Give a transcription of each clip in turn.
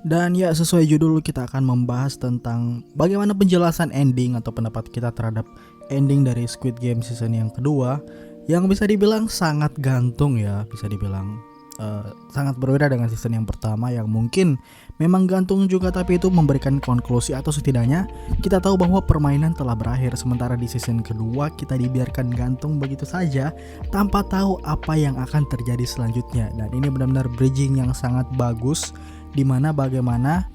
Dan ya, sesuai judul, kita akan membahas tentang bagaimana penjelasan ending atau pendapat kita terhadap ending dari Squid Game season yang kedua, yang bisa dibilang sangat gantung ya, bisa dibilang sangat berbeda dengan season yang pertama yang mungkin memang gantung juga, tapi itu memberikan konklusi atau setidaknya kita tahu bahwa permainan telah berakhir. Sementara di season kedua kita dibiarkan gantung begitu saja tanpa tahu apa yang akan terjadi selanjutnya. Dan ini benar-benar bridging yang sangat bagus, dimana bagaimana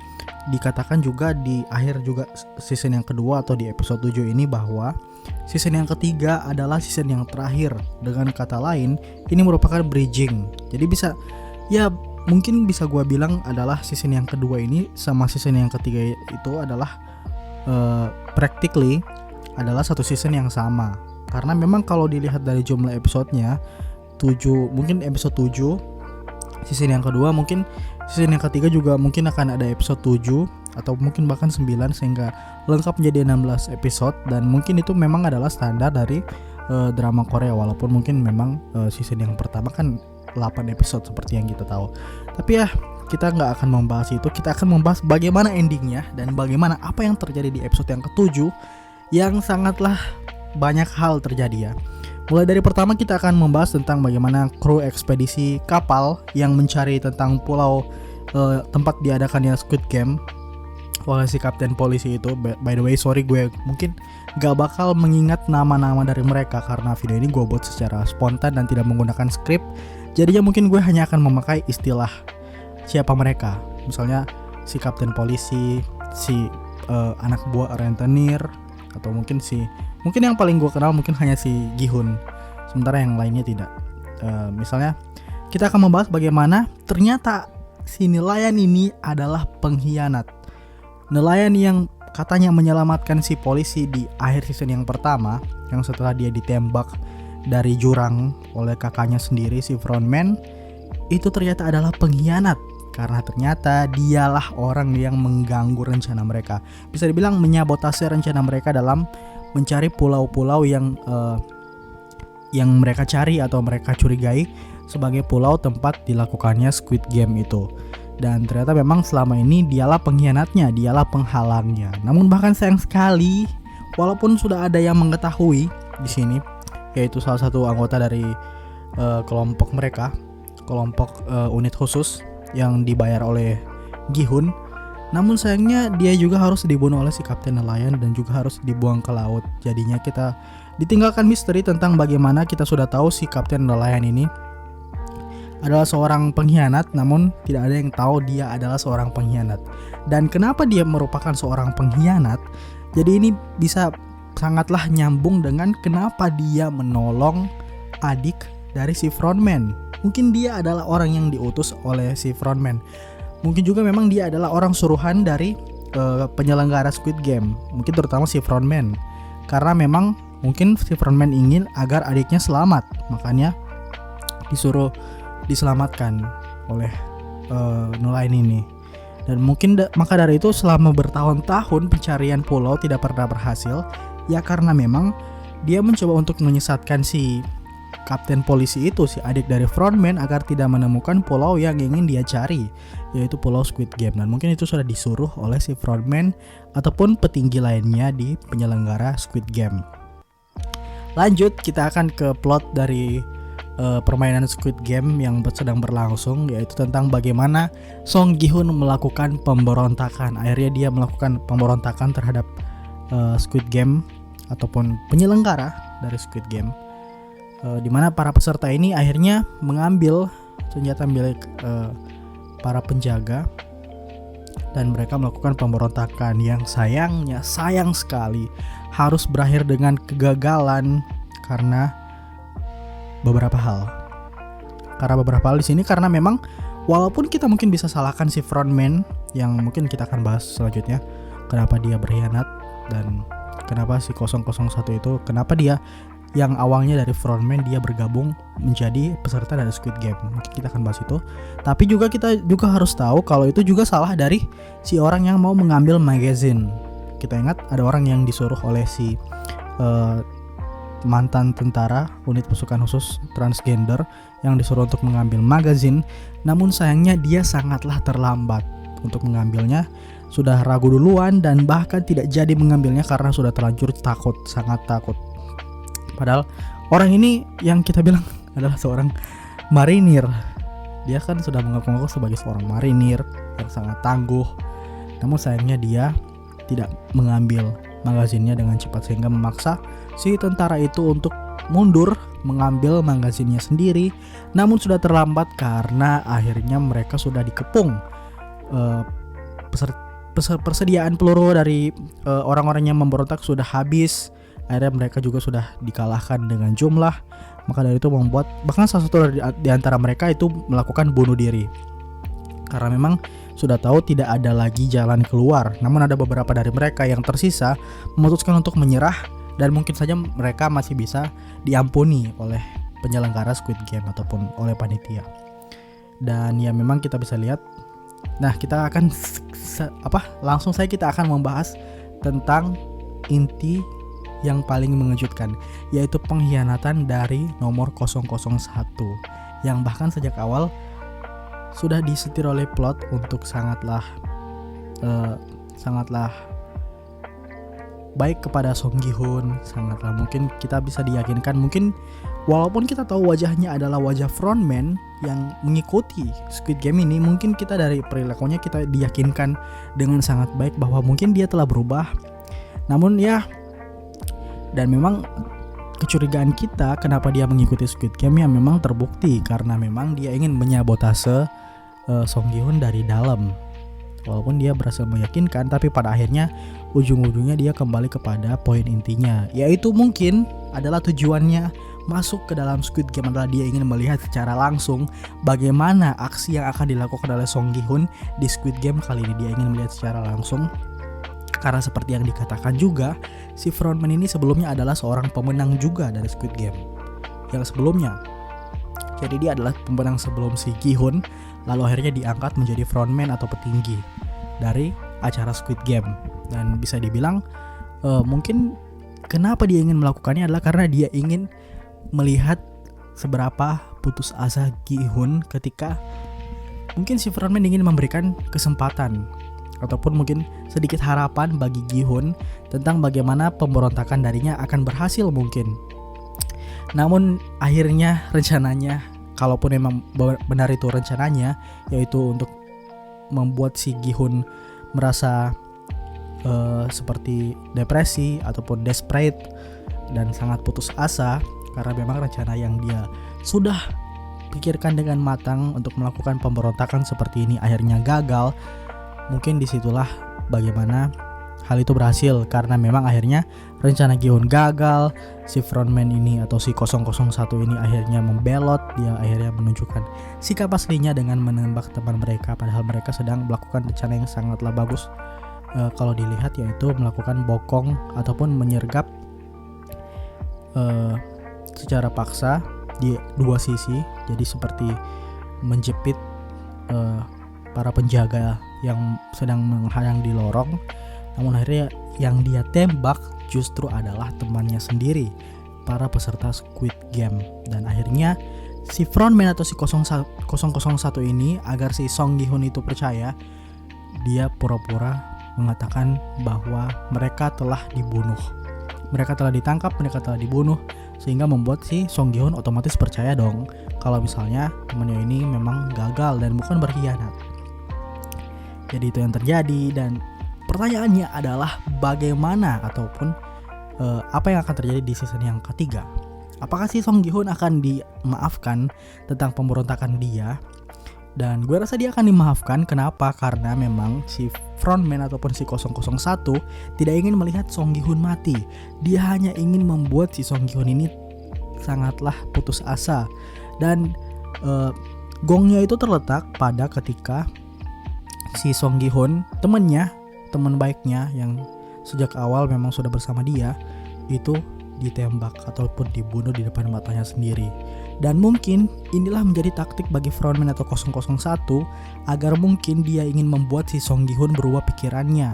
dikatakan juga di akhir juga season yang kedua atau di episode 7 ini bahwa season yang ketiga adalah season yang terakhir. Dengan kata lain, ini merupakan bridging. Jadi bisa, ya mungkin bisa gue bilang adalah season yang kedua ini sama season yang ketiga itu adalah practically adalah satu season yang sama. Karena memang kalau dilihat dari jumlah episodenya 7, mungkin episode 7 season yang kedua, mungkin season yang ketiga juga mungkin akan ada episode 7 atau mungkin bahkan 9 sehingga lengkap menjadi 16 episode. Dan mungkin itu memang adalah standar dari drama Korea, walaupun mungkin memang season yang pertama kan 8 episode seperti yang kita tahu. Tapi ya, kita nggak akan membahas itu, kita akan membahas bagaimana endingnya dan bagaimana apa yang terjadi di episode yang ke-7 yang sangatlah banyak hal terjadi ya. Mulai dari pertama kita akan membahas tentang bagaimana kru ekspedisi kapal yang mencari tentang pulau tempat diadakannya Squid Game oleh si kapten polisi itu. By the way, sorry, gue mungkin gak bakal mengingat nama-nama dari mereka karena video ini gue buat secara spontan dan tidak menggunakan skrip. Jadinya mungkin gue hanya akan memakai istilah siapa mereka. Misalnya si kapten polisi, si anak buah rentenir, atau mungkin yang paling gue kenal mungkin hanya si Gi-hun, sementara yang lainnya tidak. Misalnya kita akan membahas bagaimana ternyata si nelayan ini adalah pengkhianat. Nelayan yang katanya menyelamatkan si polisi di akhir season yang pertama, yang setelah dia ditembak dari jurang oleh kakaknya sendiri, si frontman, itu ternyata adalah pengkhianat. Karena ternyata dialah orang yang mengganggu rencana mereka. Bisa dibilang menyabotase rencana mereka dalam mencari pulau-pulau yang mereka cari atau mereka curigai sebagai pulau tempat dilakukannya Squid Game itu. Dan ternyata memang selama ini dialah pengkhianatnya, dialah penghalangnya. Namun bahkan sayang sekali, walaupun sudah ada yang mengetahui di sini, yaitu salah satu anggota dari kelompok mereka, kelompok unit khusus yang dibayar oleh Gi-hun, namun sayangnya dia juga harus dibunuh oleh si kapten nelayan dan juga harus dibuang ke laut. Jadinya kita ditinggalkan misteri tentang bagaimana kita sudah tahu si kapten nelayan ini adalah seorang pengkhianat, namun tidak ada yang tahu dia adalah seorang pengkhianat. Dan kenapa dia merupakan seorang pengkhianat? Jadi ini bisa sangatlah nyambung dengan kenapa dia menolong adik dari si frontman. Mungkin dia adalah orang yang diutus oleh si frontman. Mungkin juga memang dia adalah orang suruhan dari penyelenggara Squid Game. Mungkin terutama si frontman. Karena memang mungkin si frontman ingin agar adiknya selamat, makanya disuruh diselamatkan oleh nelayan ini. Dan mungkin maka dari itu selama bertahun-tahun pencarian pulau tidak pernah berhasil, ya karena memang dia mencoba untuk menyesatkan si kapten polisi itu, si adik dari frontman, agar tidak menemukan pulau yang ingin dia cari, yaitu pulau Squid Game. Dan mungkin itu sudah disuruh oleh si frontman ataupun petinggi lainnya di penyelenggara Squid Game. Lanjut, kita akan ke plot dari permainan Squid Game yang sedang berlangsung, yaitu tentang bagaimana Song Gi-hun melakukan pemberontakan. Akhirnya dia melakukan pemberontakan terhadap Squid Game ataupun penyelenggara dari Squid Game, dimana para peserta ini akhirnya mengambil senjata milik para penjaga dan mereka melakukan pemberontakan yang sayang sekali harus berakhir dengan kegagalan karena beberapa hal di sini. Karena memang walaupun kita mungkin bisa salahkan si frontman yang mungkin kita akan bahas selanjutnya, kenapa dia berkhianat dan kenapa si 001 itu, kenapa dia yang awalnya dari frontman dia bergabung menjadi peserta dari Squid Game. Mungkin kita akan bahas itu. Tapi juga kita juga harus tahu kalau itu juga salah dari si orang yang mau mengambil magazine. Kita ingat ada orang yang disuruh oleh si mantan tentara unit pasukan khusus transgender yang disuruh untuk mengambil magazine, namun sayangnya dia sangatlah terlambat. untuk mengambilnya, sudah ragu duluan dan bahkan tidak jadi mengambilnya karena sudah terlanjur takut, sangat takut. Padahal orang ini yang kita bilang adalah seorang marinir. Dia kan sudah mengaku-ngaku sebagai seorang marinir yang sangat tangguh. Namun sayangnya dia tidak mengambil magazinnya dengan cepat sehingga memaksa si tentara itu untuk mundur mengambil magazinnya sendiri. Namun sudah terlambat karena akhirnya mereka sudah dikepung. Persediaan peluru dari orang-orang yang memberontak sudah habis. Akhirnya mereka juga sudah dikalahkan dengan jumlah. Maka dari itu membuat bahkan salah satu di antara mereka itu melakukan bunuh diri. Karena memang sudah tahu tidak ada lagi jalan keluar. Namun ada beberapa dari mereka yang tersisa memutuskan untuk menyerah dan mungkin saja mereka masih bisa diampuni oleh penyelenggara Squid Game ataupun oleh panitia. Dan ya memang kita bisa lihat. Nah, kita akan langsung saja kita akan membahas tentang inti yang paling mengejutkan, yaitu pengkhianatan dari nomor 001 yang bahkan sejak awal sudah disetir oleh plot untuk sangatlah baik kepada Song Gi-hun, sangatlah mungkin kita bisa diyakinkan, mungkin walaupun kita tahu wajahnya adalah wajah frontman yang mengikuti Squid Game ini, mungkin kita dari perilakunya kita diyakinkan dengan sangat baik bahwa mungkin dia telah berubah. Namun ya, dan memang kecurigaan kita kenapa dia mengikuti Squid Game ya memang terbukti karena memang dia ingin menyabotase Song Gi-hun dari dalam. Walaupun dia berhasil meyakinkan, tapi pada akhirnya ujung-ujungnya dia kembali kepada poin intinya, yaitu mungkin adalah tujuannya masuk ke dalam Squid Game adalah dia ingin melihat secara langsung bagaimana aksi yang akan dilakukan oleh Song Gi-hun di Squid Game kali ini. Dia ingin melihat secara langsung karena seperti yang dikatakan juga, si frontman ini sebelumnya adalah seorang pemenang juga dari Squid Game yang sebelumnya. Jadi dia adalah pemenang sebelum si Gi-hun, lalu akhirnya diangkat menjadi frontman atau petinggi dari acara Squid Game. Dan bisa dibilang mungkin kenapa dia ingin melakukannya adalah karena dia ingin melihat seberapa putus asa Gi-hun ketika mungkin si frontman ingin memberikan kesempatan ataupun mungkin sedikit harapan bagi Gi-hun tentang bagaimana pemberontakan darinya akan berhasil mungkin. Namun akhirnya rencananya, kalaupun memang benar itu rencananya, yaitu untuk membuat si Gi-hun merasa seperti depresi ataupun desperate dan sangat putus asa karena memang rencana yang dia sudah pikirkan dengan matang untuk melakukan pemberontakan seperti ini akhirnya gagal. Mungkin disitulah bagaimana hal itu berhasil karena memang akhirnya rencana Gi-hun gagal. Si frontman ini atau si 001 ini akhirnya membelot. Dia akhirnya menunjukkan sikap aslinya dengan menembak teman mereka, padahal mereka sedang melakukan rencana yang sangatlah bagus kalau dilihat, yaitu melakukan bokong ataupun menyergap secara paksa di dua sisi. Jadi seperti menjepit para penjaga yang sedang menghadang di lorong. Namun akhirnya yang dia tembak justru adalah temannya sendiri, para peserta Squid Game. Dan akhirnya si frontman atau si 001 ini, agar si Song Gi-hun itu percaya, dia pura-pura mengatakan bahwa mereka telah dibunuh. Mereka telah ditangkap, mereka telah dibunuh, sehingga membuat si Song Gi-hun otomatis percaya dong kalau misalnya temannya ini memang gagal dan bukan berkhianat. Jadi itu yang terjadi, dan pertanyaannya adalah bagaimana ataupun apa yang akan terjadi di season yang ketiga. Apakah si Song Gi-hun akan dimaafkan tentang pemberontakan dia? Dan gue rasa dia akan dimaafkan. Kenapa? Karena memang si frontman ataupun si 001 tidak ingin melihat Song Gi-hun mati. Dia hanya ingin membuat si Song Gi-hun ini sangatlah putus asa. Dan gongnya itu terletak pada ketika si Song Gi-hun, teman baiknya yang sejak awal memang sudah bersama dia, itu ditembak ataupun dibunuh di depan matanya sendiri. Dan mungkin inilah menjadi taktik bagi frontman atau 001 agar mungkin dia ingin membuat si Song Gi-hun berubah pikirannya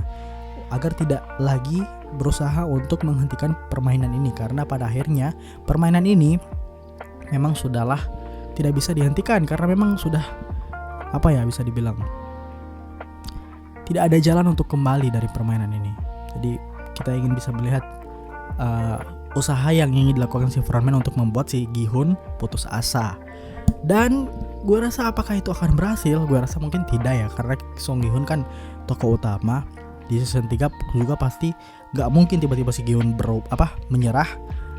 agar tidak lagi berusaha untuk menghentikan permainan ini, karena pada akhirnya permainan ini memang sudahlah tidak bisa dihentikan karena memang sudah bisa dibilang tidak ada jalan untuk kembali dari permainan ini. Jadi kita ingin bisa melihat usaha yang ingin dilakukan si frontman untuk membuat si Gi-hun putus asa. Dan gue rasa apakah itu akan berhasil? Gue rasa mungkin tidak ya, karena Song Gi-hun kan tokoh utama di season 3 juga. Pasti gak mungkin tiba-tiba si Gi-hun menyerah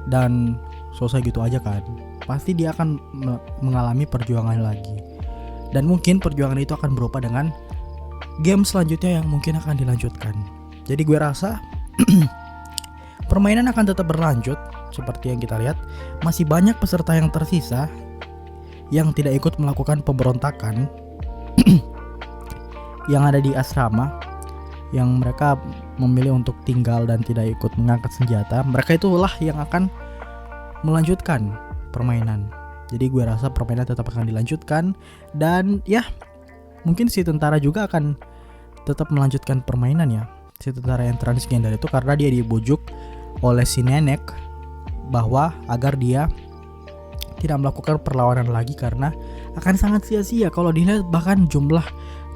dan selesai gitu aja kan. Pasti dia akan mengalami perjuangan lagi. Dan mungkin perjuangan itu akan berupa dengan game selanjutnya yang mungkin akan dilanjutkan. Jadi gue rasa permainan akan tetap berlanjut. Seperti yang kita lihat, masih banyak peserta yang tersisa yang tidak ikut melakukan pemberontakan yang ada di asrama, yang mereka memilih untuk tinggal dan tidak ikut mengangkat senjata. Mereka itulah yang akan melanjutkan permainan. Jadi gue rasa permainan tetap akan dilanjutkan. Dan ya, mungkin si tentara juga akan tetap melanjutkan permainan ya. Si tentara yang transgender itu, karena dia dibujuk oleh si nenek bahwa agar dia tidak melakukan perlawanan lagi, karena akan sangat sia-sia. Kalau dilihat bahkan jumlah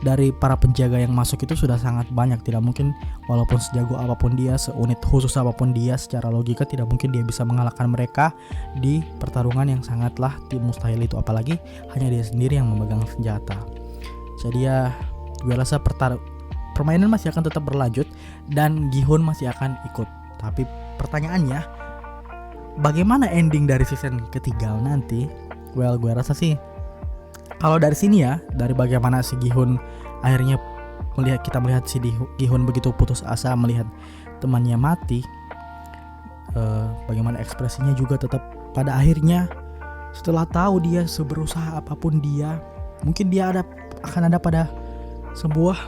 dari para penjaga yang masuk itu sudah sangat banyak. Tidak mungkin, walaupun sejago apapun dia, seunit khusus apapun dia, secara logika tidak mungkin dia bisa mengalahkan mereka di pertarungan yang sangatlah mustahil itu. Apalagi hanya dia sendiri yang memegang senjata. Jadi ya, gue rasa permainan masih akan tetap berlanjut dan Gi-hun masih akan ikut. Tapi pertanyaannya, bagaimana ending dari season ketiga nanti? Well, gue rasa sih kalau dari sini ya, dari bagaimana si Gi-hun akhirnya kita melihat si Gi-hun begitu putus asa melihat temannya mati, bagaimana ekspresinya juga tetap pada akhirnya setelah tahu dia seberusaha apapun dia, mungkin dia akan ada pada sebuah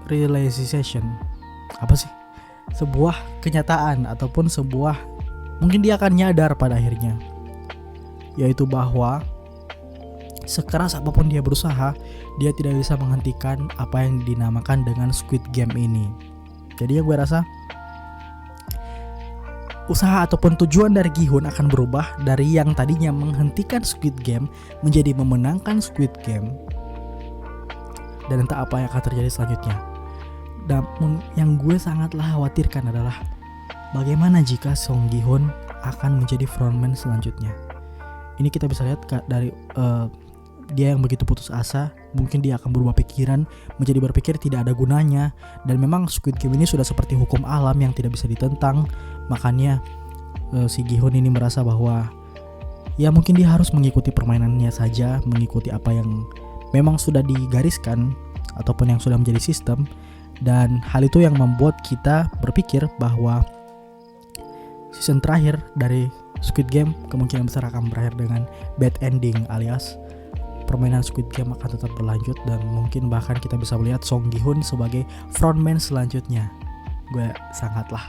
realization, sebuah kenyataan ataupun mungkin dia akan nyadar pada akhirnya, yaitu bahwa sekeras apapun dia berusaha, dia tidak bisa menghentikan apa yang dinamakan dengan Squid Game ini. Jadi ya gue rasa usaha ataupun tujuan dari Gi-hun akan berubah dari yang tadinya menghentikan Squid Game menjadi memenangkan Squid Game. Dan entah apa yang akan terjadi selanjutnya. Dan yang gue sangatlah khawatirkan adalah bagaimana jika Song Gi-hun akan menjadi frontman selanjutnya. Ini kita bisa lihat dari dia yang begitu putus asa, mungkin dia akan berubah pikiran menjadi berpikir tidak ada gunanya. Dan memang Squid Game ini sudah seperti hukum alam yang tidak bisa ditentang. Makanya si Gi-hun ini merasa bahwa ya mungkin dia harus mengikuti permainannya saja, mengikuti apa yang memang sudah digariskan ataupun yang sudah menjadi sistem. Dan hal itu yang membuat kita berpikir bahwa season terakhir dari Squid Game kemungkinan besar akan berakhir dengan bad ending, alias permainan Squid Game akan tetap berlanjut dan mungkin bahkan kita bisa melihat Song Gi-hun sebagai frontman selanjutnya. Gue sangatlah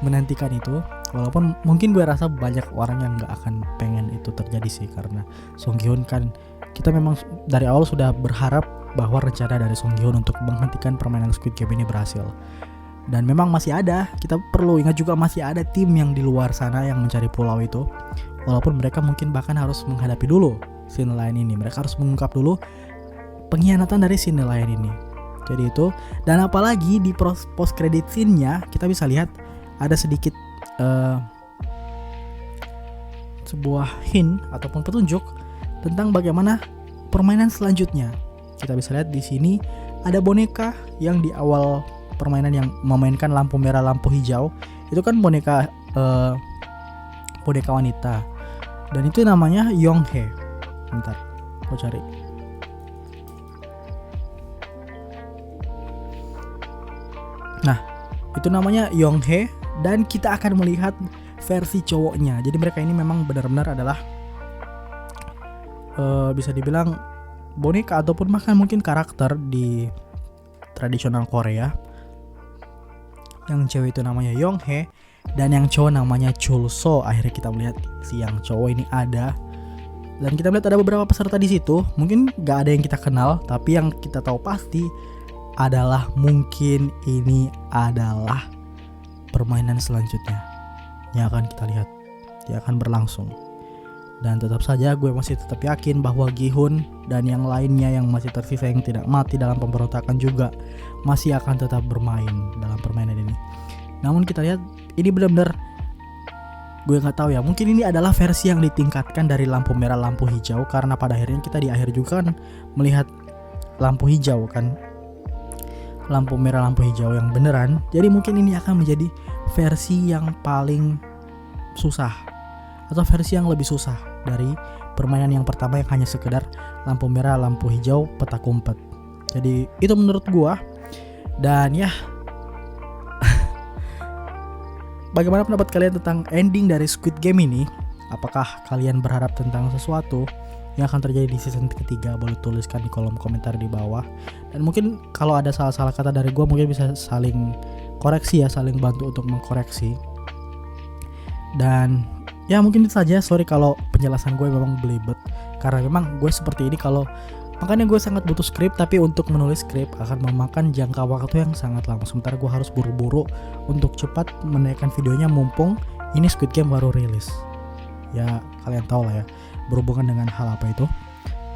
menantikan itu, walaupun mungkin gue rasa banyak orang yang gak akan pengen itu terjadi sih, karena Song Gi-hun kan kita memang dari awal sudah berharap bahwa rencana dari Song Gi-hun untuk menghentikan permainan Squid Game ini berhasil. Dan memang masih ada, kita perlu ingat juga masih ada tim yang di luar sana yang mencari pulau itu. Walaupun mereka mungkin bahkan harus menghadapi dulu si nelayan ini, mereka harus mengungkap dulu pengkhianatan dari si nelayan ini. Jadi itu, dan apalagi di post credit scene-nya kita bisa lihat ada sedikit sebuah hint ataupun petunjuk tentang bagaimana permainan selanjutnya. Kita bisa lihat di sini ada boneka yang di awal permainan yang memainkan lampu merah lampu hijau. Itu kan boneka wanita. Dan itu namanya Yonghae. Bentar, aku cari. Nah, itu namanya Yonghae dan kita akan melihat versi cowoknya. Jadi mereka ini memang benar-benar adalah bisa dibilang boneka ataupun bahkan mungkin karakter di tradisional Korea. Yang cewek itu namanya Yonghae dan yang cowok namanya Chulso. Akhirnya kita melihat si yang cowok ini ada. Dan kita melihat ada beberapa peserta di situ. Mungkin gak ada yang kita kenal, tapi yang kita tahu pasti adalah mungkin ini adalah permainan selanjutnya yang akan kita lihat, yang akan berlangsung. Dan tetap saja gue masih tetap yakin bahwa Gi-hun dan yang lainnya yang masih tersisa yang tidak mati dalam pemberontakan juga masih akan tetap bermain dalam permainan ini. Namun kita lihat ini benar-benar, gue nggak tahu ya, mungkin ini adalah versi yang ditingkatkan dari lampu merah lampu hijau, karena pada akhirnya kita di akhir juga kan melihat lampu hijau kan, lampu merah lampu hijau yang beneran. Jadi mungkin ini akan menjadi versi yang paling susah atau versi yang lebih susah dari permainan yang pertama yang hanya sekedar lampu merah lampu hijau petak umpet. Jadi itu menurut gua. Dan ya, bagaimana pendapat kalian tentang ending dari Squid Game ini? Apakah kalian berharap tentang sesuatu yang akan terjadi di season ketiga? Boleh tuliskan di kolom komentar di bawah. Dan mungkin kalau ada salah-salah kata dari gue, mungkin bisa saling koreksi ya, saling bantu untuk mengkoreksi. Dan ya mungkin itu saja. Sorry kalau penjelasan gue memang belibet, karena memang gue seperti ini makanya gue sangat butuh skrip, tapi untuk menulis skrip akan memakan jangka waktu yang sangat lama. Sementara gue harus buru-buru untuk cepat menaikkan videonya mumpung ini Squid Game baru rilis. Ya kalian tahu lah ya, berhubungan dengan hal apa itu.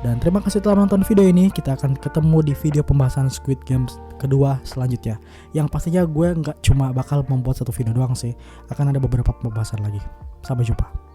Dan terima kasih telah menonton video ini. Kita akan ketemu di video pembahasan Squid Game kedua selanjutnya, yang pastinya gue nggak cuma bakal membuat satu video doang sih, akan ada beberapa pembahasan lagi. Sampai jumpa.